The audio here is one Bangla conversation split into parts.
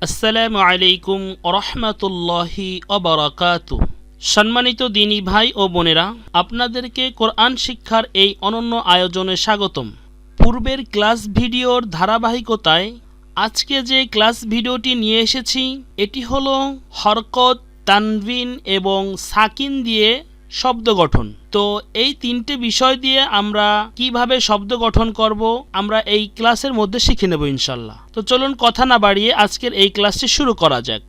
আসসালামু আলাইকুম ওরহমাতুল্লাহি ওবারাকাতু। সম্মানিত দিনী ভাই ও বোনেরা, আপনাদেরকে কোরআন শিক্ষার এই অনন্য আয়োজনে স্বাগতম। পূর্বের ক্লাস ভিডিওর ধারাবাহিকতায় আজকে যে ক্লাস ভিডিওটি নিয়ে এসেছি এটি হলো হরকত, তানবিন এবং সাকিন দিয়ে শব্দ গঠন। তো এই তিনটে বিষয় দিয়ে আমরা কিভাবে শব্দ গঠন করব আমরা এই ক্লাসের মধ্যে শিখে নেব ইনশাল্লাহ। তো চলুন কথা না বাড়িয়ে আজকের এই ক্লাসটি শুরু করা যাক।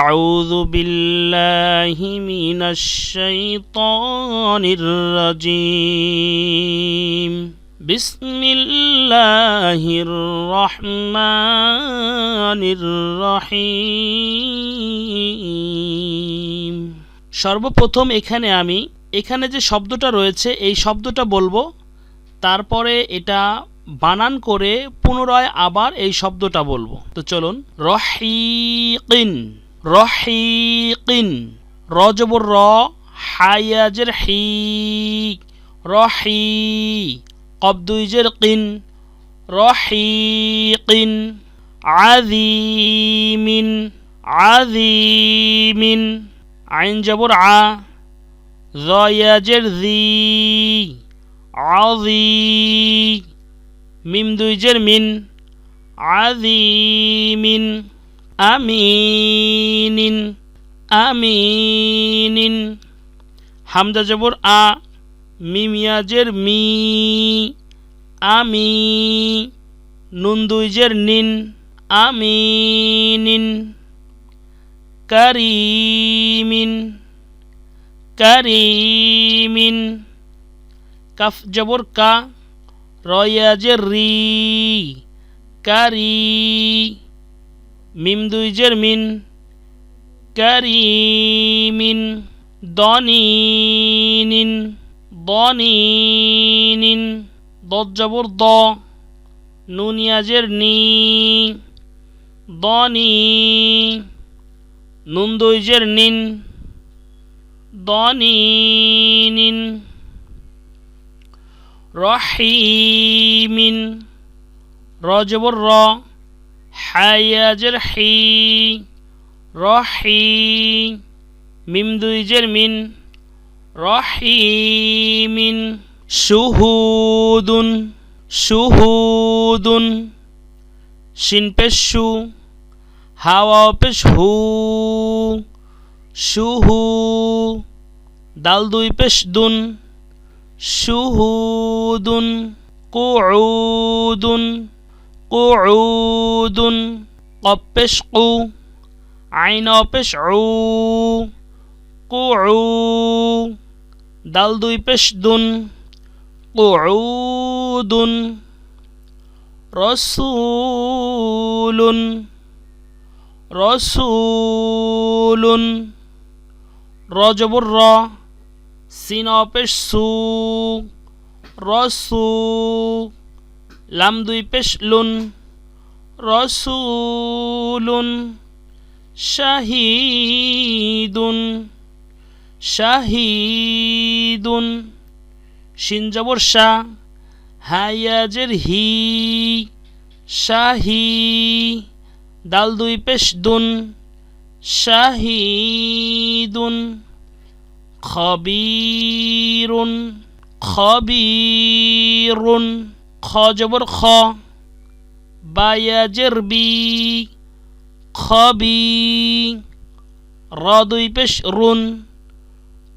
আউযু বিল্লাহি মিনাশ শাইতানির রাজিম। বিসমিল্লাহির রহমানির রহিম। সর্বপ্রথম এখানে যে শব্দটা রয়েছে এই শব্দটা বলবো, তারপরে এটা বানান করে পুনরায় আবার এই শব্দটা বলবো। তো চলুন। রহিকিন, রহিকিন। র জবর র, হায়াজের হি, রহি। কব দুই জের কিন, রহিকিন। আযীমিন, আযীমিন। আইন জবর আ, জয়াজের জি, আযী। মিম দুই জের মিন, আযীমিন। আমিনিন, আমিনিন। হামজা জবর আ, মিম ইয়াজের মি, আমি। নুন দুই জের নিন, আমিনিন। কারিমিন, কারিমিন। কাফ জবর কা, রয়াজের রি, কারি। মিম দুই জের মিন, কারিমিন। দনিনিন, দনিনিন। দদ জবর দ, নুন ইয়াজের নি, দনি। নুন দুই জের নিন, দনিনিন। রহিমিন, র জবর র, হায়াজের হি, রহি। মিম দুই জের মিন, রহিমিন। শুহুদুন, শুহুদুন। শিন পেশ শু, হাওয়া পেশ হু, শুহু। দাল দুই পেশ দুন, শুহুদুন। কুউদুন, কুউদুন। কফ পেশ কু, আইন পেশ উ, কুউ। দাল দুই পেশ দুন, কুউদুন। রসুলুন, রসুলুন। র জবর র, সিন পেশ সু, রসু। লাম দুই পেশ লুন, রসুলুন। শাহিদুন, শাহিদুন। শিন জবর শা, হায়াজের হি, শাহি। দাল দুই পেশ দুন, শাহিদুন। খবীরুন, খবীরুন। খ জবর খ, বায়াজের বি, খবি। র দুই পেশ রুন,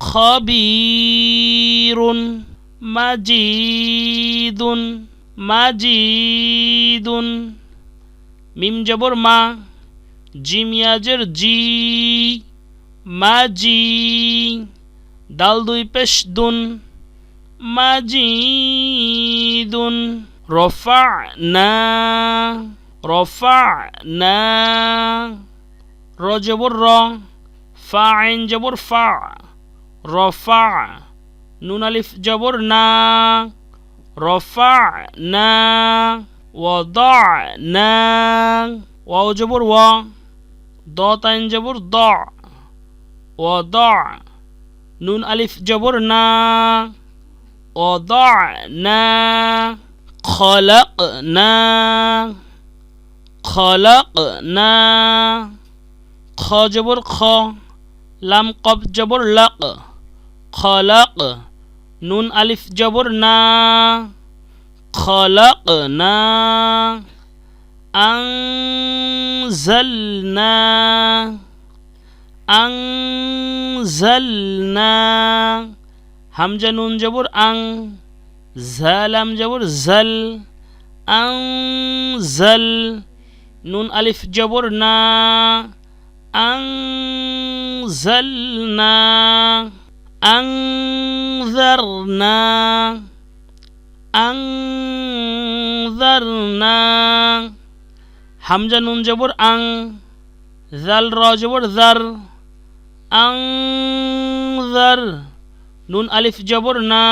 খবীরুন। মাজিদুন, মাজিদুন। মিম জবর মা, জিম ইয়াজের জি, মাজি। দাল দুই পেশ দুন, মাজিদুন। রফা'না, রফা'না। র জবর র, ফা আইন জবর ফা, রফা। নুন আলিফ জবর না, রফা'না। ওয়াদা'না, ওয়াও জবর ওয়া, দ তাইন জবর দ, ওয়াদা'। নুন আলিফ জবর না, ওয়াদা'না। খলাকনা, খলাকনা খ জবর খ লাম কফ জবর লাক খলাক নুন আলিফ জবর না খলাকনা আনজালনা আনজালনা হামজা নুন জবর আং জালাম জবর জাল আনজাল নুন আলিফ জবর না আনজালনা আনজারনা আনজারনা হামজা নুন জবর আং জাল র জবর জার আনজার নুন আলিফ জবর না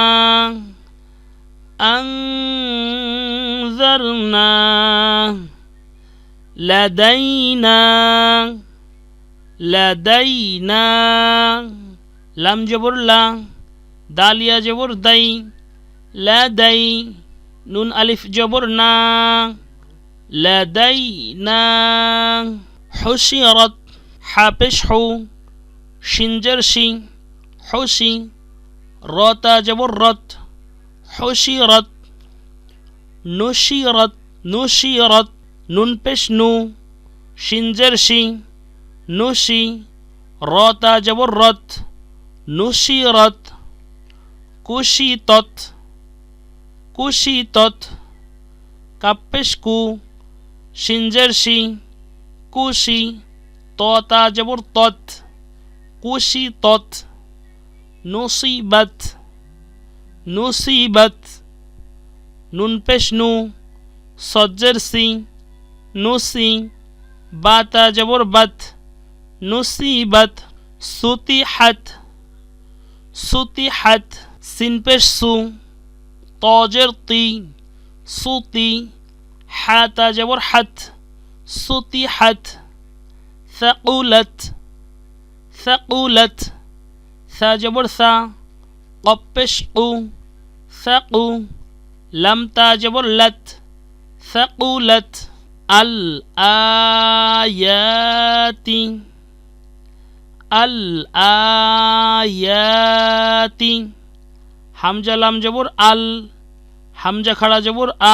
আনজারনা লাদাইনা লাদাইনা লাম জবর লা দালিয়া জবর দাই লাদাই নুন আলিফ জবর না লাদাইনা হুশিরাত হাপেশ হু শিনজর শি হুশি রতা জবর রত হুশিরাত নুশিরাত নুশিরাত নুন পেশ নু শিনজর শি নুশি রতা জবর রত নুশিরাত কুশিতত কুশিতত কাপেশ কু শিনজর শি কুশি ততা জবর তত কুশিতত নুসিবাত নুসিবাত নুন পেশ নু সজ্জর সি নুসি বাতা জবর বাত নুসিবাত সুতিহাত সুতিহাত সিন পেশ সু তজর তি সুতি হাতা জবর হাত সুতিহাত ثقلت ثقلت ثا جبر ثا قبش قو ثقو لم تا جبر لت ثقلت الآيات الآيات হামজা লাম জবর আল হামজা খাড়া জবর আ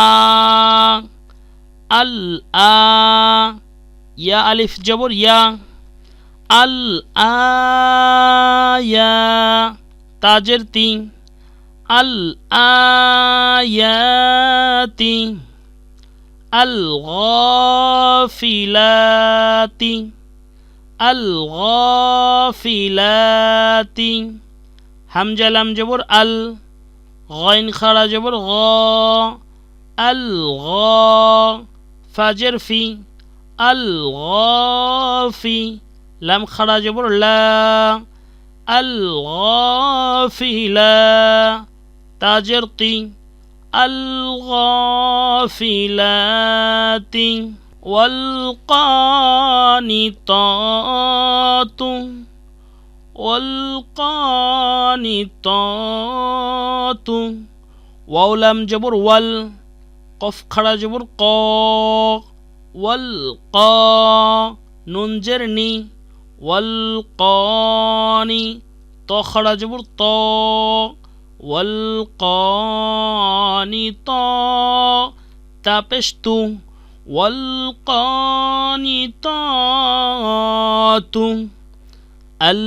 আল আ ইয়া আলিফ জবর ইয়া আল আয়া তাজের তি আল আয়াতি আল গাফিলাতি আল গাফিলাতি হামজা লাম জবর আল গাইন খাড়া জবর গ আল গ ফাজর ফি আল গাফি লাম খাড়া জবর লা আল গাফিলা তাজের তি আল গাফিলাতি ওয়াল কানিতাতু ওয়াল কানিতাতু ওয়াও লাম জবর ওয়াল কফ খাড়া জবর ক ওয়াল কা নুন জেরনি ওয়াল কানি ত খাড়া জবর ত ওয়াল কানিতা তা পেশ তু ওয়াল কানিতাতু আল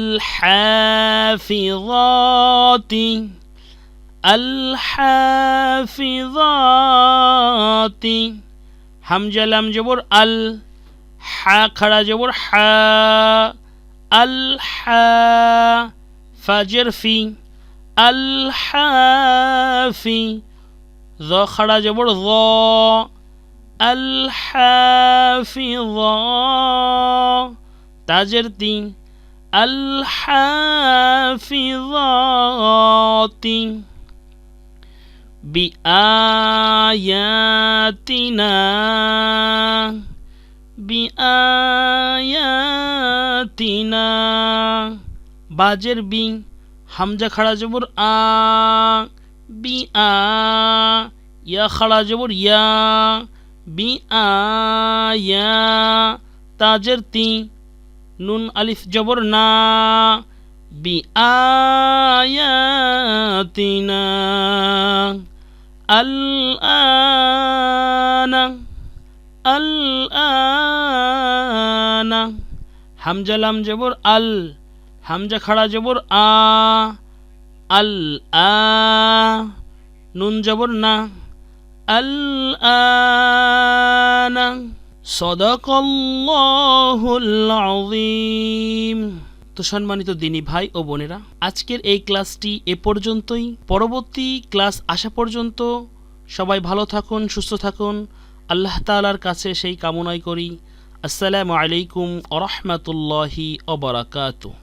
হাফিযাতি আল হাফিযাতি হামজা লাম জবর আল হা খাড়া জবর হা আল হা ফাজর ফি আল হাফি য খাড়া জবর য আল হাফিযা তাজের তি আল হাফিযাতি বিআয়াতিনা বিআয়াতিনা বাজের বি হামজা খাড়া জবর আ বি আ ইয়া খাড়া জবর ইয়া বি আয়া তাজের তি নুন আলিফ জবর না বি আয়াতিনা আল আনা আল আনা হামজা লাম জবর আল হামজা খাড়া জবর আ আল আ নুন জবর না আল আনা সাদাকাল্লাহুল আযীম। তো সম্মানিত দিনী ভাই ও বোনেরা, আজকের এই ক্লাসটি এ পর্যন্তই। পরবর্তী ক্লাস আসা পর্যন্ত সবাই ভালো থাকুন, সুস্থ থাকুন, আল্লাহ তাআলার কাছে সেই কামনাই করি। আসসালামু আলাইকুম ওয়া রাহমাতুল্লাহি ওয়া বারাকাতুহু।